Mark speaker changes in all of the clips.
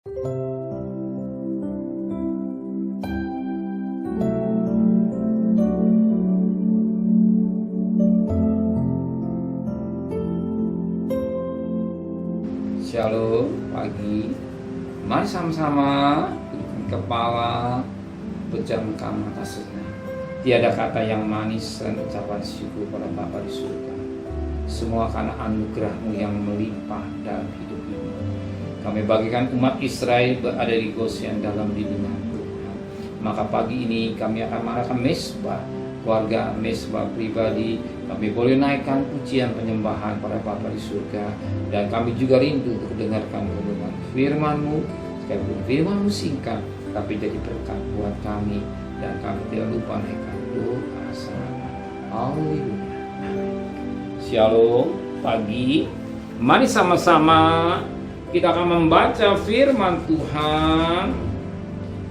Speaker 1: Shalom pagi. Mari sama-sama dudukkan kepala, pejamkan mata sejenak. Tiada kata yang manis selain ucapan syukur pada Bapa di surga. Semua karena anugerah-Mu yang melimpah dalam hidup ini. Kami bagikan umat Israel berada di Goshen dalam lindungan Tuhan. Maka pagi ini kami akan mengadakan mesbah keluarga, mesbah pribadi. Kami boleh naikkan pujian penyembahan pada Bapa di surga. Dan kami juga rindu untuk mendengarkan renungan firman-Mu. Sekalipun firman-Mu singkat, tapi jadi berkat buat kami. Dan kami tidak lupa naikkan doa selamat. Haleluya. Shalom pagi. Mari sama-sama kita akan membaca firman Tuhan.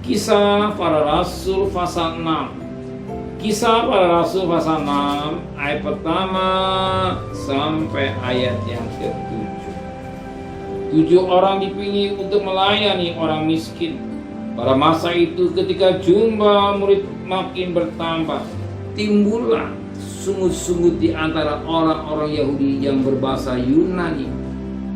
Speaker 1: Kisah para Rasul pasal 6. Kisah para Rasul pasal 6 ayat pertama sampai ayat yang ke-7. 7 orang dipilih untuk melayani orang miskin. Pada masa itu ketika jumlah murid makin bertambah, timbullah sungut-sungut di antara orang-orang Yahudi yang berbahasa Yunani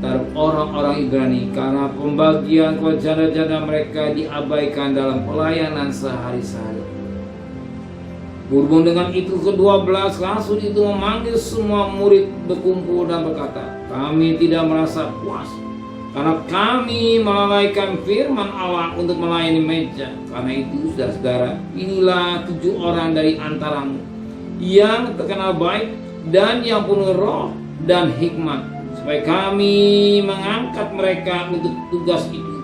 Speaker 1: terhadap orang-orang Ibrani karena pembagian kewajiban janda mereka diabaikan dalam pelayanan sehari-hari. Berhubung dengan itu ke-12 Rasul itu memanggil semua murid berkumpul dan berkata, kami tidak merasa puas karena kami melalaikan firman Allah untuk melayani meja. Karena itu saudara-saudara, inilah 7 orang dari antaramu yang terkenal baik dan yang penuh roh dan hikmat, supaya kami mengangkat mereka untuk tugas itu.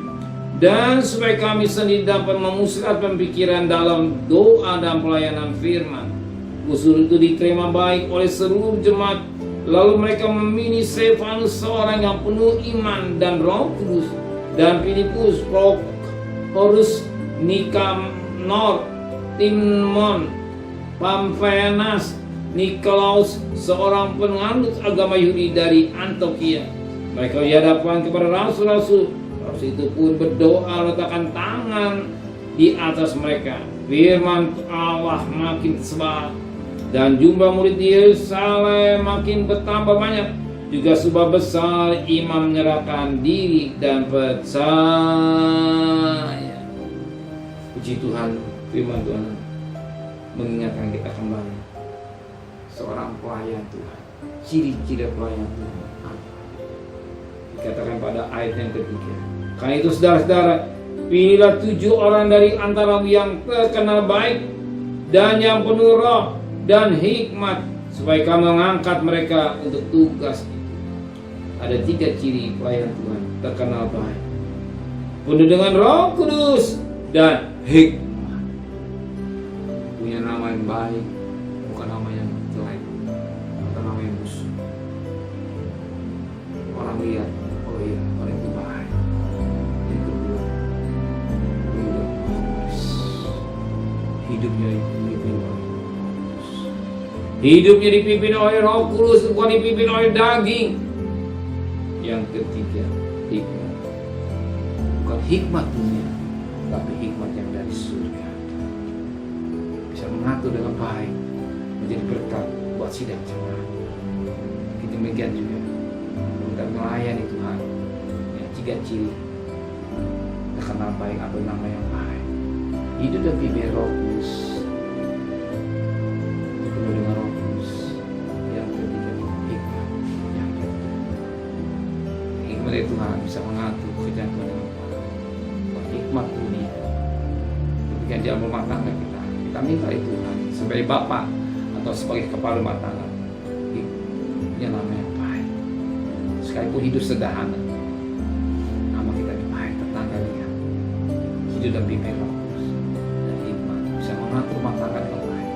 Speaker 1: Dan supaya kami sendiri dapat memusatkan pikiran dalam doa dan pelayanan firman. Usul itu diterima baik oleh seluruh jemaat. Lalu mereka memilih Stefanus, seorang yang penuh iman dan Roh Kudus, dan Filipus, Prochorus, Nikanor, Timon, Pamfenas, Nikolaus, seorang penganut agama Yahudi dari Antioquia. Mereka dihadapkan kepada rasul-rasul. Rasul itu pun berdoa letakkan tangan di atas mereka. Firman Allah makin tersebar dan jumlah murid di Yerusalem makin bertambah banyak. Juga sebab besar imam menyerahkan diri dan percaya. Puji Tuhan, firman Tuhan mengingatkan kita kembali seorang pelayan Tuhan. Ciri-ciri pelayan Tuhan dikatakan pada ayat yang ketiga. Karena itu saudara-saudara, pilihlah 7 orang dari antara yang terkenal baik dan yang penuh roh dan hikmat, supaya kamu mengangkat mereka untuk tugas itu. Ada 3 ciri pelayan Tuhan: terkenal baik, penuh dengan Roh Kudus, dan hikmat. Punya nama yang baik, bukan nama yang jelek, bukan nama yang busuk. Orang lihat, oh iya, orang itu baik. Yang kedua, hidupnya dipimpin oleh Roh Kudus, bukan dipimpin oleh daging. Yang ketiga, hikmat. Bukan hikmat dunia, tapi hikmat yang dari surga. Bisa mengatur dengan baik, menjadi berkat buat sidang jemaat. Demikian juga kita melayani Tuhan. Yang 3 ciri terkenal baik atau nama yang baik. Hidup dan pimpin Roh Kudus, penuh dengan Roh Kudus. Yang ketiga, hikmat. Yang ketiga, hikmat dari Tuhan bisa mengatur pekerjaan Tuhan dengan baik. Hikmat dunia, demikian dalam rumah tangga kita minta itu Tuhan sebagai Bapa atau sebagai kepala rumah tangga. Hikmatnya nama yang baik. Sekalipun hidup sederhana, nama kita baik, tetangga lihat. Hidup dan pimpin Roh Kudus dan hikmat bisa mengatur rumah tangga dengan baik.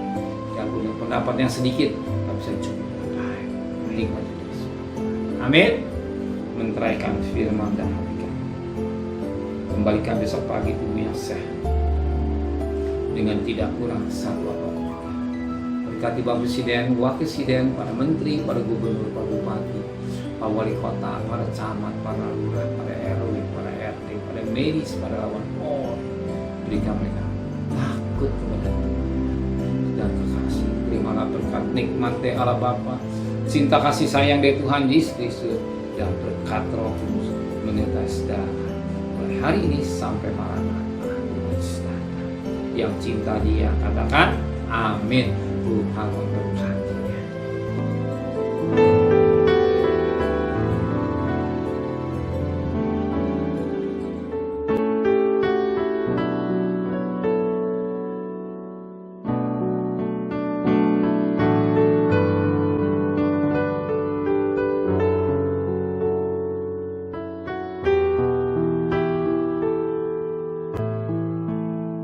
Speaker 1: Yang punya pendapat yang sedikit, tapi bisa cukup dengan baik. Hikmat itu. Amin. Menteraikan firman dan hati kami. Kembalikan besok pagi tubuh yang sehat dengan tidak kurang satu apapun. Berkati Bapak Presiden, Wakil Presiden, para Menteri, para Gubernur, para Bupati, para Wali Kota, para Camat, para Lurah, para RW, para RT, para medis pada lawan orang. Berikan mereka takut kepada Tuhan dan kekasih. Terimalah berkat nikmat dari Allah Bapa, cinta kasih sayang dari Tuhan Yesus Kristus, dan berkat Roh Kudus menyertai saudara mulai hari ini sampai Maranatha Tuhan Yesus datang. Yang cinta Dia katakan amin. Tuhan memberkati.